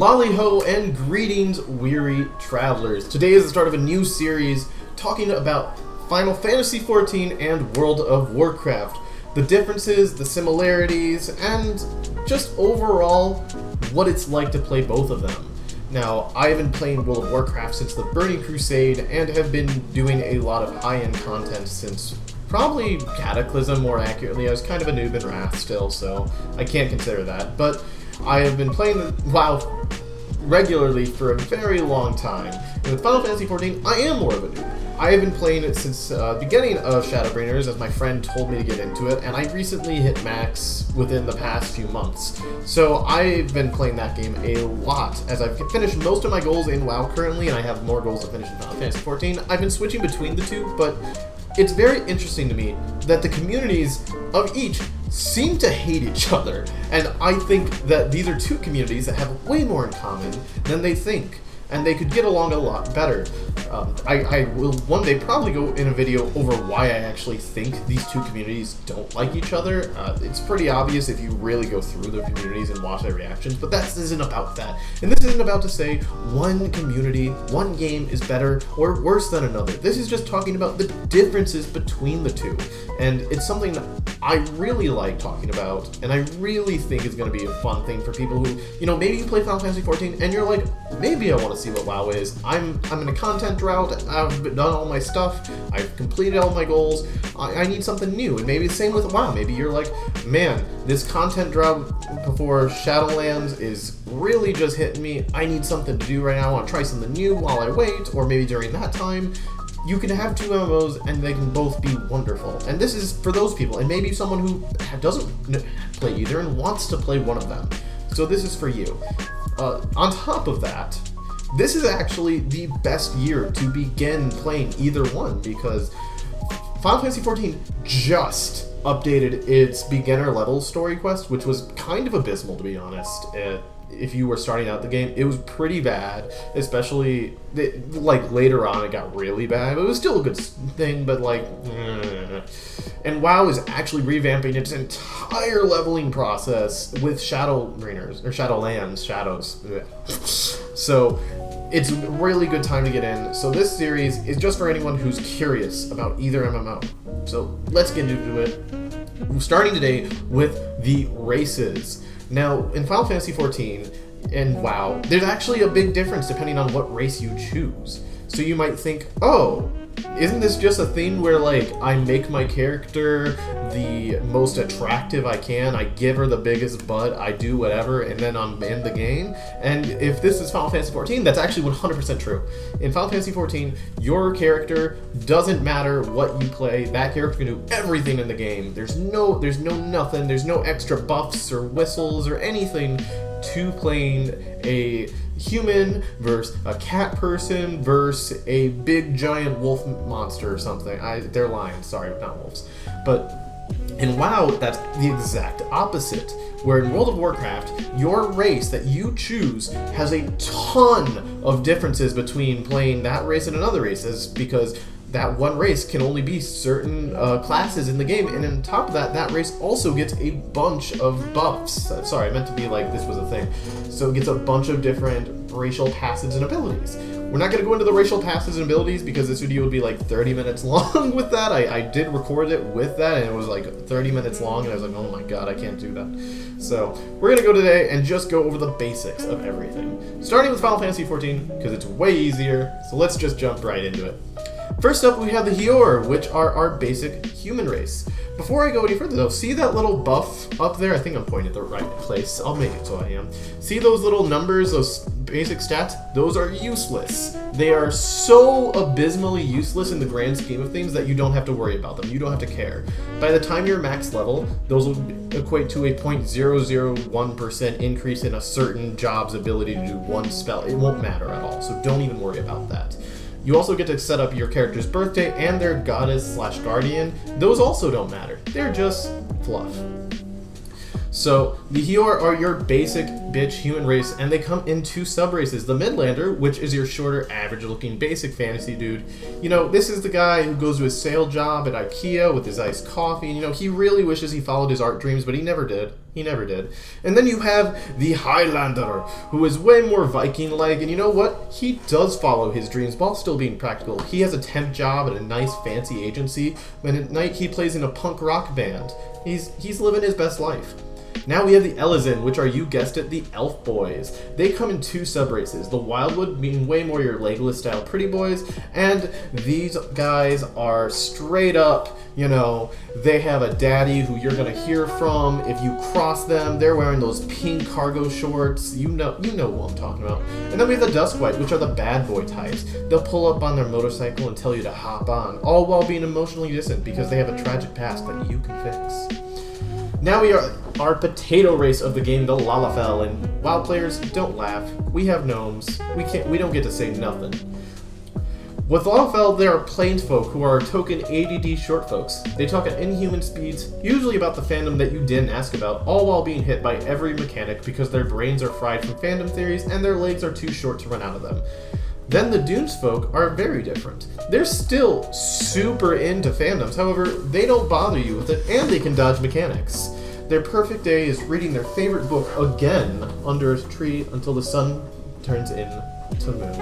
Lolly-ho and greetings, weary travelers. Today is the start of a new series talking about Final Fantasy XIV and World of Warcraft. The differences, the similarities, and just overall what it's like to play both of them. Now, I have been playing World of Warcraft since the Burning Crusade and have been doing a lot of high-end content since probably Cataclysm, more accurately. I was kind of a noob in Wrath still, so I can't consider that. But I have been playing WoW regularly for a very long time. And with Final Fantasy XIV, I am more of a noob. I have been playing it since the beginning of Shadowbringers, as my friend told me to get into it, and I recently hit max within the past few months. So I've been playing that game a lot. As I've finished most of my goals in WoW currently, and I have more goals to finish in Final Fantasy XIV, I've been switching between the two, but it's very interesting to me that the communities of each seem to hate each other, and I think that these are two communities that have way more in common than they think, and they could get along a lot better. I will one day probably go in a video over why I actually think these two communities don't like each other. It's pretty obvious if you really go through the communities and watch their reactions, but that isn't about that. And this isn't about to say one community, one game is better or worse than another. This is just talking about the differences between the two. And it's something that I really like talking about, and I really think is going to be a fun thing for people who, you know, maybe you play Final Fantasy XIV and you're like, maybe I want to see what WoW is. I'm in a content drought, I've done all my stuff, I've completed all my goals, I need something new. And maybe the same with WoW. Maybe you're like, man, this content drought before Shadowlands is really just hitting me. I need something to do right now. I want to try something new while I wait, or maybe during that time. You can have two MMOs and they can both be wonderful. And this is for those people, and maybe someone who doesn't play either and wants to play one of them. So this is for you. On top of that, this is actually the best year to begin playing either one, because Final Fantasy XIV just updated its beginner level story quest, which was kind of abysmal, to be honest. If you were starting out the game, it was pretty bad, especially like later on it got really bad. It was still a good thing, but like, and WoW is actually revamping its entire leveling process with Shadowbringers or Shadowlands, Shadows. So it's a really good time to get in. So this series is just for anyone who's curious about either MMO. So let's get into it. We're starting today with the races. Now, in Final Fantasy XIV and WoW, there's actually a big difference depending on what race you choose. So you might think, oh, isn't this just a thing where, like, I make my character the most attractive I can, I give her the biggest butt, I do whatever, and then I'm in the game? And if this is Final Fantasy XIV, that's actually 100% true. In Final Fantasy XIV, your character doesn't matter what you play, that character can do everything in the game. There's no nothing, there's no extra buffs or whistles or anything to playing a human versus a cat person versus a big giant wolf monster or something. They're lions, sorry, not wolves. But in WoW, that's the exact opposite. Where in World of Warcraft, your race that you choose has a ton of differences between playing that race and another race, because that one race can only be certain classes in the game, and on top of that, that race also gets a bunch of buffs. Sorry, I meant to be like this was a thing. So it gets a bunch of different racial passives and abilities. We're not going to go into the racial passives and abilities because this video would be like 30 minutes long with that. I did record it with that, and it was like 30 minutes long, and I was like, oh my god, I can't do that. So we're going to go today and just go over the basics of everything. Starting with Final Fantasy XIV, because it's way easier, so let's just jump right into it. First up, we have the Hior, which are our basic human race. Before I go any further though, see that little buff up there? I think I'm pointing at the right place. I'll make it so I am. See those little numbers, those basic stats? Those are useless. They are so abysmally useless in the grand scheme of things that you don't have to worry about them. You don't have to care. By the time you're max level, those will equate to a 0.001% increase in a certain job's ability to do one spell. It won't matter at all, so don't even worry about that. You also get to set up your character's birthday and their goddess/guardian. Those also don't matter. They're just fluff. So here are your basic bitch human race, and they come in 2 sub-races. The Midlander, which is your shorter, average-looking, basic fantasy dude. You know, this is the guy who goes to his sale job at IKEA with his iced coffee, and, you know, he really wishes he followed his art dreams, but he never did. He never did. And then you have the Highlander, who is way more Viking-like, and you know what? He does follow his dreams while still being practical. He has a temp job at a nice, fancy agency, and at night he plays in a punk rock band. He's living his best life. Now we have the Elysian, which are, you guessed it, the Elf Boys. They come in 2 sub-races, the Wildwood being way more your Legolas-style pretty boys, and these guys are straight up, you know, they have a daddy who you're gonna hear from if you cross them. They're wearing those pink cargo shorts. You know what I'm talking about. And then we have the Duskwhite, which are the bad boy types. They'll pull up on their motorcycle and tell you to hop on, all while being emotionally distant because they have a tragic past that you can fix. Now we are our potato race of the game, the Lalafell, and WoW players, don't laugh. We have gnomes. We don't get to say nothing. With Lalafell, there are plainsfolk who are token ADD short folks. They talk at inhuman speeds, usually about the fandom that you didn't ask about, all while being hit by every mechanic because their brains are fried from fandom theories and their legs are too short to run out of them. Then the Dunes folk are very different. They're still super into fandoms, however, they don't bother you with it, and they can dodge mechanics. Their perfect day is reading their favorite book again under a tree until the sun turns into moon.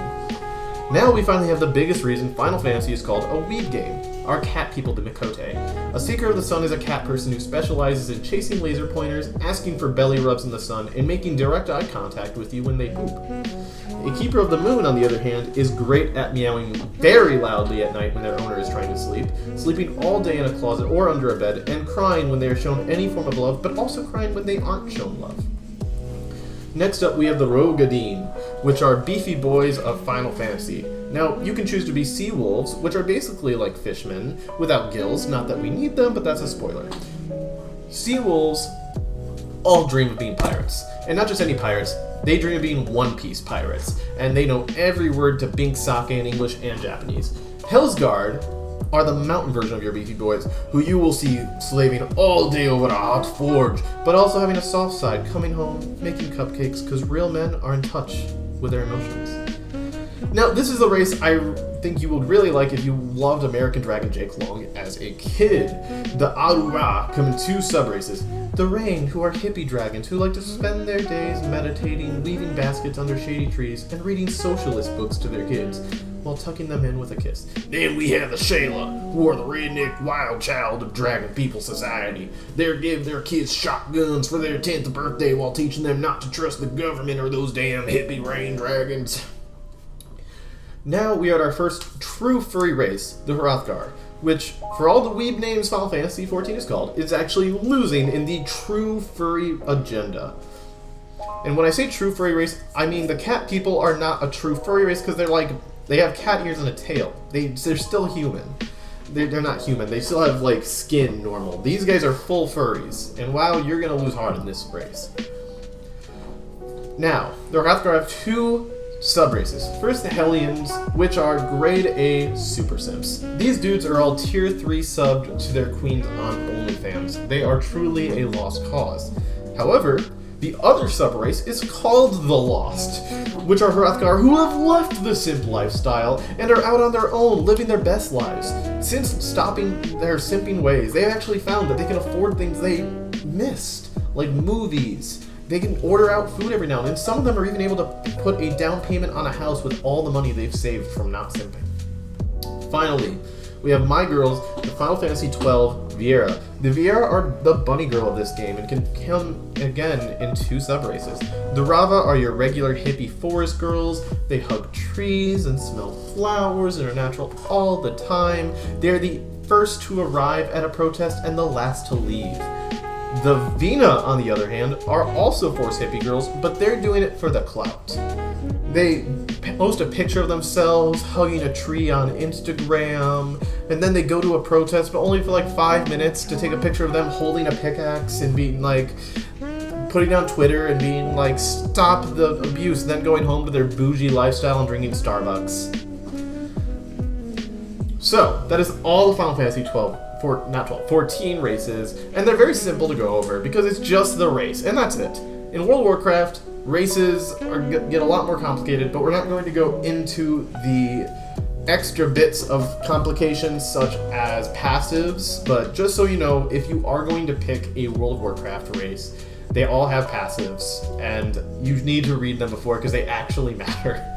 Now we finally have the biggest reason Final Fantasy is called a weeb game. Our cat people, the Mikote. A Seeker of the Sun is a cat person who specializes in chasing laser pointers, asking for belly rubs in the sun, and making direct eye contact with you when they poop. A Keeper of the Moon, on the other hand, is great at meowing very loudly at night when their owner is trying to sleep, sleeping all day in a closet or under a bed, and crying when they are shown any form of love, but also crying when they aren't shown love. Next up, we have the Rogadine, which are beefy boys of Final Fantasy. Now, you can choose to be sea wolves, which are basically like fishmen, without gills. Not that we need them, but that's a spoiler. Sea wolves all dream of being pirates. And not just any pirates, they dream of being One Piece pirates. And they know every word to Bink Sake in English and Japanese. Hellsguard are the mountain version of your beefy boys, who you will see slaving all day over a hot forge, but also having a soft side, coming home, making cupcakes, because real men are in touch with their emotions. Now, this is a race I think you would really like if you loved American Dragon Jake Long as a kid. The Arura come in 2 sub-races. The Rain, who are hippie dragons who like to spend their days meditating, weaving baskets under shady trees, and reading socialist books to their kids, while tucking them in with a kiss. Then we have the Shayla, who are the redneck wild child of Dragon People Society. They give their kids shotguns for their 10th birthday while teaching them not to trust the government or those damn hippie rain dragons. Now we are at our first true furry race, the Hrothgar, which, for all the weeb names Final Fantasy XIV is called, is actually losing in the true furry agenda. And when I say true furry race, I mean the cat people are not a true furry race because they have cat ears and a tail. They're still human. They're not human. They still have, like, skin normal. These guys are full furries. And wow, you're going to lose hard in this race. Now, the Hrothgar have 2 sub-races. First, the Hellions, which are grade A super simps. These dudes are all tier 3 subbed to their queens on OnlyFans. They are truly a lost cause. However, the other sub-race is called the Lost, which are Hrothgar who have left the simp lifestyle and are out on their own, living their best lives. Since stopping their simping ways, they have actually found that they can afford things they missed, like movies. They can order out food every now and then. Some of them are even able to put a down payment on a house with all the money they've saved from not simping. Finally, we have my girls, the Final Fantasy XII Viera. The Viera are the bunny girl of this game and can come again in 2 sub-races. The Rava are your regular hippie forest girls. They hug trees and smell flowers and are natural all the time. They're the first to arrive at a protest and the last to leave. The Vina, on the other hand, are also force hippie girls, but they're doing it for the clout. They post a picture of themselves hugging a tree on Instagram, and then they go to a protest, but only for like 5 minutes to take a picture of them holding a pickaxe and being like, putting on Twitter and being like, stop the abuse, and then going home to their bougie lifestyle and drinking Starbucks. So, that is all the Final Fantasy XII 14 races, and they're very simple to go over because it's just the race, and that's it. In World of Warcraft, races get a lot more complicated, but we're not going to go into the extra bits of complications such as passives, but just so you know, if you are going to pick a World of Warcraft race, they all have passives, and you need to read them before because they actually matter.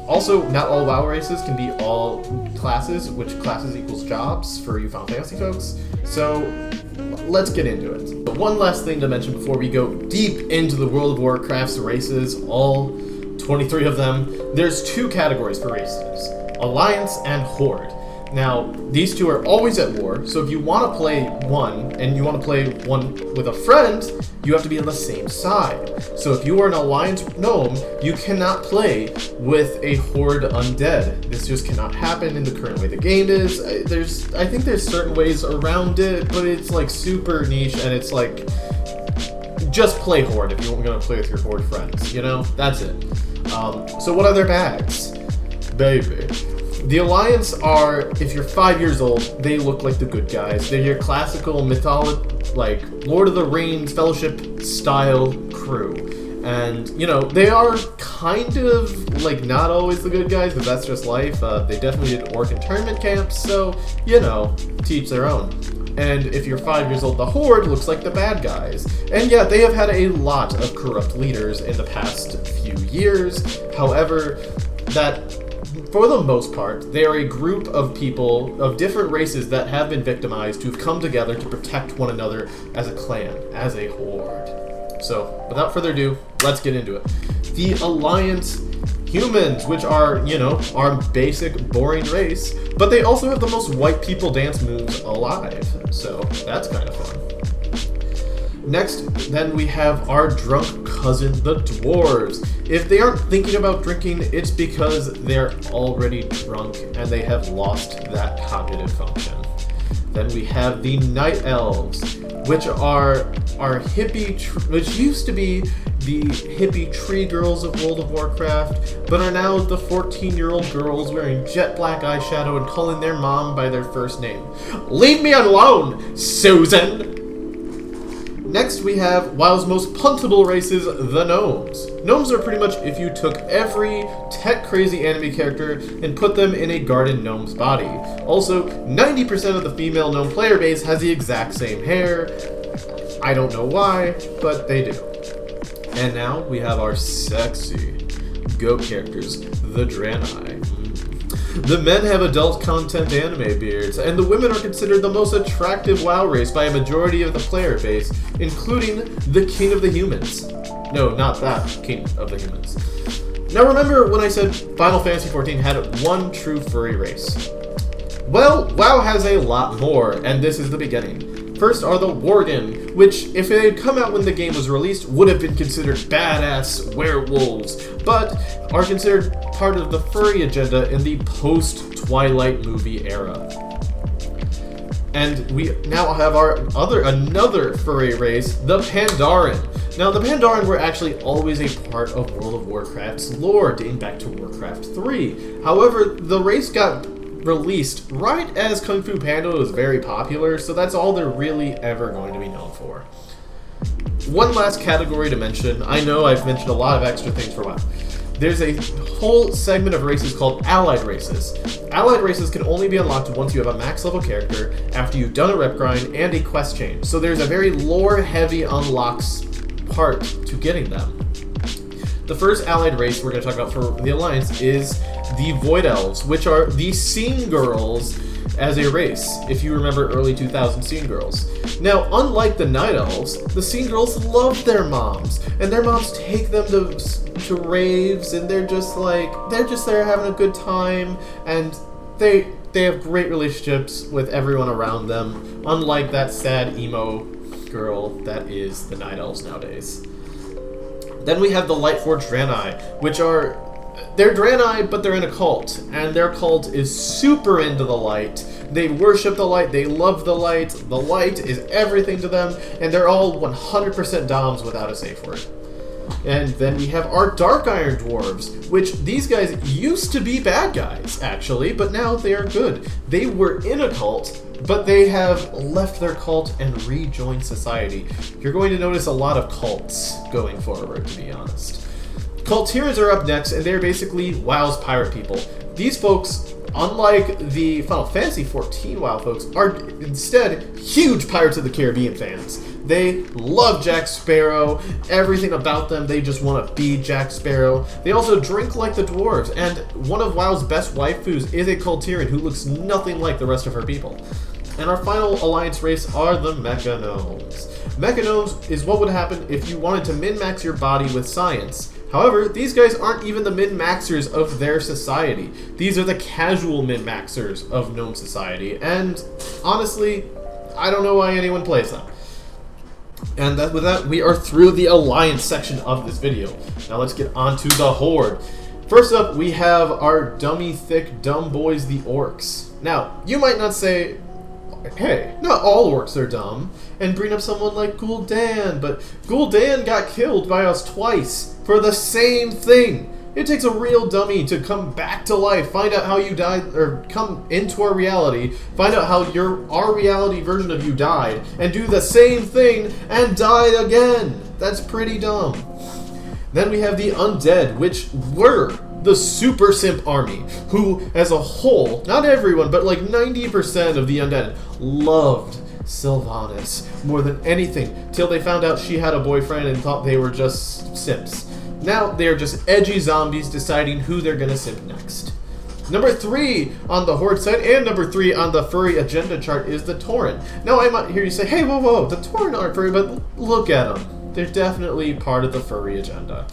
Also, not all WoW races can be all classes, which classes equals jobs for you Final Fantasy folks. So let's get into it. But one last thing to mention before we go deep into the World of Warcraft's races, all 23 of them. There's two categories for races: Alliance and Horde. Now, these two are always at war, so if you want to play one, and you want to play one with a friend, you have to be on the same side. So if you are an Alliance gnome, you cannot play with a Horde undead. This just cannot happen in the current way the game is. I think there's certain ways around it, but it's like super niche, and it's like, just play Horde if you're going to play with your Horde friends, you know? That's it. So what are their bags? Baby. The Alliance are, if you're 5 years old, they look like the good guys. They're your classical like Lord of the Rings Fellowship style crew. And, you know, they are kind of, like, not always the good guys, but that's just life. They definitely did orc internment camps, so, you know, to each their own. And if you're 5 years old, the Horde looks like the bad guys. And yeah, they have had a lot of corrupt leaders in the past few years. However, for the most part, they are a group of people of different races that have been victimized who've come together to protect one another as a clan, as a horde. So, without further ado, let's get into it. The Alliance humans, which are, you know, our basic, boring race, but they also have the most white people dance moves alive, so that's kind of fun. Next, then we have our drunk cousin, the dwarves. If they aren't thinking about drinking, it's because they're already drunk and they have lost that cognitive function. Then we have the night elves, which are our which used to be the hippie tree girls of World of Warcraft, but are now the 14-year-old girls wearing jet black eyeshadow and calling their mom by their first name. Leave me alone, Susan! Next, we have WoW's most puntable races, the Gnomes. Gnomes are pretty much if you took every tech-crazy anime character and put them in a garden gnome's body. Also, 90% of the female gnome player base has the exact same hair. I don't know why, but they do. And now, we have our sexy goat characters, the Draenei. The men have adult content anime beards, and the women are considered the most attractive WoW race by a majority of the player base, including the King of the Humans. No, not that King of the Humans. Now remember when I said Final Fantasy XIV had one true furry race? Well, WoW has a lot more, and this is the beginning. First are the Worgen, which, if they had come out when the game was released, would have been considered badass werewolves, but are considered part of the furry agenda in the post-Twilight movie era. And we now have another furry race, the Pandaren. Now, the Pandaren were actually always a part of World of Warcraft's lore, dating back to Warcraft 3. However, the race got released right as Kung Fu Panda was very popular, so that's all they're really ever going to be known for. One last category to mention. I know I've mentioned a lot of extra things for a while. There's a whole segment of races called Allied races. Allied races can only be unlocked once you have a max level character, after you've done a rep grind and a quest chain. So there's a very lore heavy unlocks part to getting them. The first allied race we're going to talk about for the Alliance is the Void Elves, which are the Scene Girls as a race, if you remember early 2000 Scene Girls. Now, unlike the Night Elves, the Scene Girls love their moms, and their moms take them to raves, and they're just there having a good time, and they have great relationships with everyone around them, unlike that sad emo girl that is the Night Elves nowadays. Then we have the Lightforged Draenei, which are... They're Draenei, but they're in a cult, and their cult is super into the light. They worship the light, they love the light is everything to them, and they're all 100% doms without a safe word. And then we have our Dark Iron Dwarves, which these guys used to be bad guys, actually, but now they are good. They were in a cult, but they have left their cult and rejoined society. You're going to notice a lot of cults going forward, to be honest. Culteers are up next, and they're basically WoW's pirate people. These folks, unlike the Final Fantasy XIV WoW folks, are instead huge Pirates of the Caribbean fans. They love Jack Sparrow, everything about them, they just want to be Jack Sparrow. They also drink like the dwarves, and one of WoW's best waifus is a Culterian who looks nothing like the rest of her people. And our final alliance race are the Mecha Gnomes. Mecha Gnomes is what would happen if you wanted to min-max your body with science. However, these guys aren't even the min-maxers of their society. These are the casual min-maxers of Gnome Society, and honestly, I don't know why anyone plays them. And with that, we are through the alliance section of this video. Now let's get on to the horde. First up, we have our dummy thick dumb boys, the orcs. Now, you might not say, hey, not all orcs are dumb, and bring up someone like Gul'dan, but Gul'dan got killed by us twice for the same thing. It takes a real dummy to come back to life, find out how you died, or come into our reality, find out how our reality version of you died, and do the same thing and die again. That's pretty dumb. Then we have the undead, which were the super simp army, who as a whole, not everyone, but like 90% of the undead loved Sylvanas more than anything, till they found out she had a boyfriend and thought they were just simps. Now they're just edgy zombies deciding who they're gonna simp next. Number 3 on the horde side and number 3 on the furry agenda chart is the Tauren. Now I might hear you say, hey, whoa, the Tauren aren't furry, but look at them. They're definitely part of the furry agenda.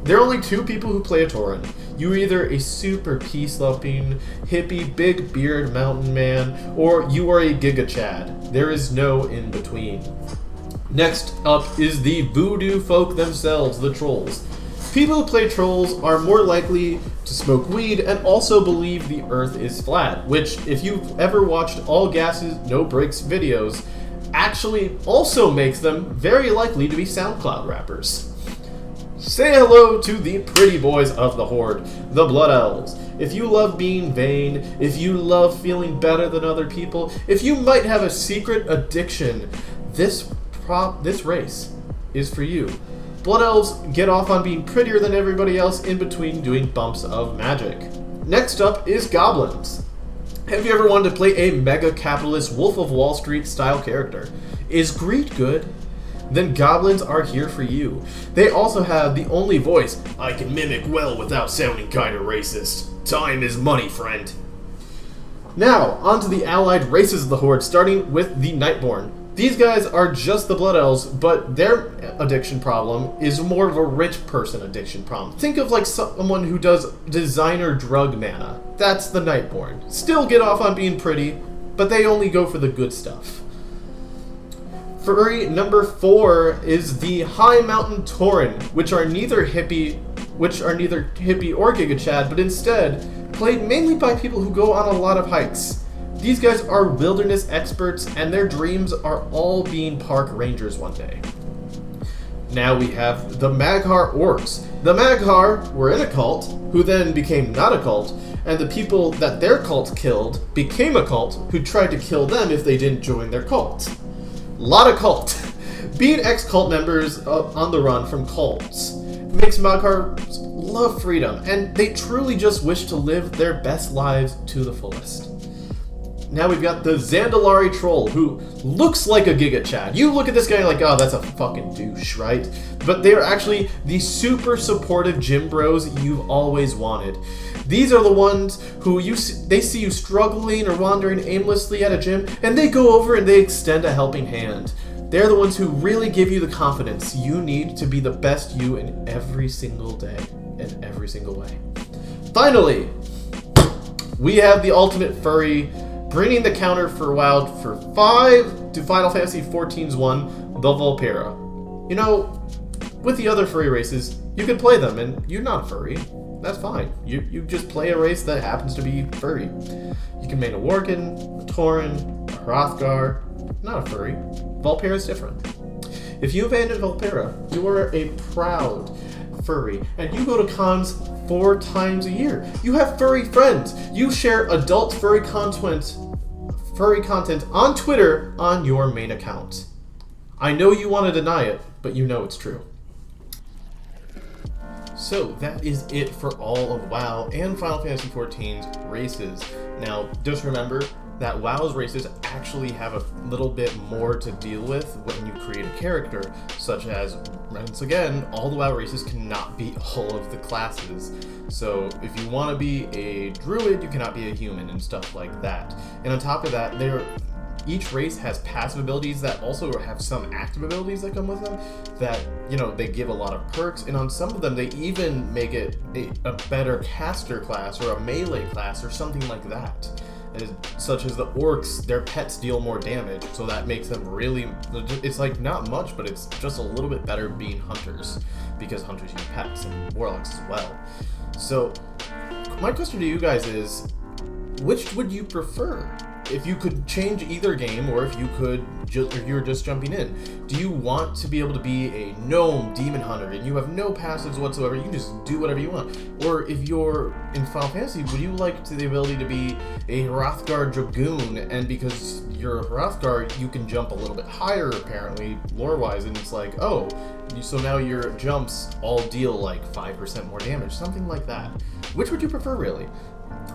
There are only 2 people who play a Tauren. You're either a super peace-loving, hippie, big beard mountain man, or you are a Giga Chad. There is no in between. Next up is the voodoo folk themselves, the trolls. People who play trolls are more likely to smoke weed and also believe the earth is flat, which, if you've ever watched All Gases, No Breaks videos, actually also makes them very likely to be SoundCloud rappers. Say hello to the pretty boys of the horde, the Blood Elves. If you love being vain, if you love feeling better than other people, if you might have a secret addiction, this race is for you. Blood Elves get off on being prettier than everybody else in between doing bumps of magic. Next up is Goblins. Have you ever wanted to play a mega capitalist Wolf of Wall Street style character? Is greed good? Then Goblins are here for you. They also have the only voice I can mimic well without sounding kinda racist. Time is money, friend. Now, on to the allied races of the horde, starting with the Nightborn. These guys are just the Blood Elves, but their addiction problem is more of a rich person addiction problem. Think of like someone who does designer drug mana. That's the Nightborn. Still get off on being pretty, but they only go for the good stuff. Furry number 4 is the High Mountain Tauren, which are neither hippie or Giga Chad, but instead played mainly by people who go on a lot of hikes. These guys are wilderness experts, and their dreams are all being park rangers one day. Now we have the Mag'har Orcs. The Mag'har were in a cult, who then became not a cult, and the people that their cult killed became a cult, who tried to kill them if they didn't join their cult. Lot of cult. Being ex-cult members on the run from cults makes Mag'hars love freedom, and they truly just wish to live their best lives to the fullest. Now we've got the Zandalari Troll, who looks like a Giga Chad. You look at this guy like, oh, that's a fucking douche, right? But they're actually the super supportive gym bros you've always wanted. These are the ones who they see you struggling or wandering aimlessly at a gym, and they go over and they extend a helping hand. They're the ones who really give you the confidence you need to be the best you in every single day, in every single way. Finally, we have the ultimate furry, bringing the counter for WoW for 5 to Final Fantasy XIV's one, the Vulpera. You know, with the other furry races, you can play them, and you're not a furry. That's fine. You just play a race that happens to be furry. You can main a Worgen, a Tauren, a Hrothgar. Not a furry. Vulpera is different. If you abandon Vulpera, you are a proud furry, and you go to cons 4 times a year. You have furry friends. You share adult furry content furry content on Twitter on your main account. I know you want to deny it, but you know it's true. So that is it for all of WoW and Final Fantasy XIV's races. Now, just remember that WoW's races actually have a little bit more to deal with when you create a character, such as, once again, all the WoW races cannot be all of the classes. So if you want to be a druid, you cannot be a human and stuff like that. And on top of that, each race has passive abilities that also have some active abilities that come with them that, you know, they give a lot of perks, and on some of them they even make it a better caster class or a melee class or something like that. Such as the orcs, their pets deal more damage, so that makes them really, it's like not much, but it's just a little bit better being hunters, because hunters use pets, and warlocks as well. So my question to you guys is, which would you prefer? If you could change either game, or if you were just jumping in, do you want to be able to be a gnome demon hunter and you have no passives whatsoever, you can just do whatever you want? Or if you're in Final Fantasy, would you like the ability to be a Hrothgar Dragoon, and because you're a Hrothgar, you can jump a little bit higher apparently, lore-wise, and it's like, oh, so now your jumps all deal like 5% more damage, something like that. Which would you prefer, really?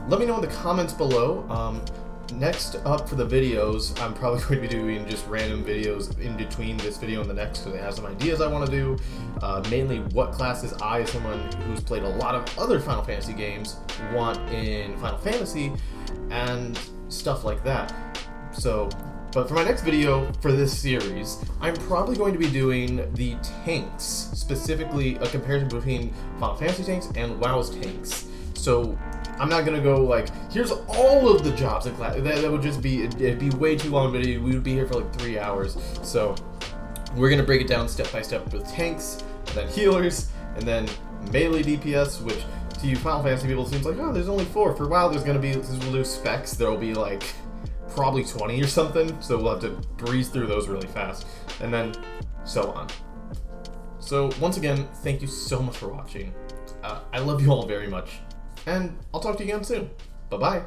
Let me know in the comments below. Next up for the videos, I'm probably going to be doing just random videos in between this video and the next, because I have some ideas I want to do. Mainly what classes I, as someone who's played a lot of other Final Fantasy games, want in Final Fantasy, and stuff like that. But for my next video for this series, I'm probably going to be doing the tanks, specifically a comparison between Final Fantasy tanks and WoW's tanks. So I'm not gonna go like, here's all of the jobs in class. That would just be, it'd be way too long video. We would be here for like 3 hours. So we're gonna break it down step by step with tanks, and then healers, and then melee DPS, which to you Final Fantasy people seems like, oh, there's only 4. For WoW, there's gonna be, since we'll do specs, there'll be like probably 20 or something. So we'll have to breeze through those really fast, and then so on. So once again, thank you so much for watching. I love you all very much. And I'll talk to you again soon. Bye-bye.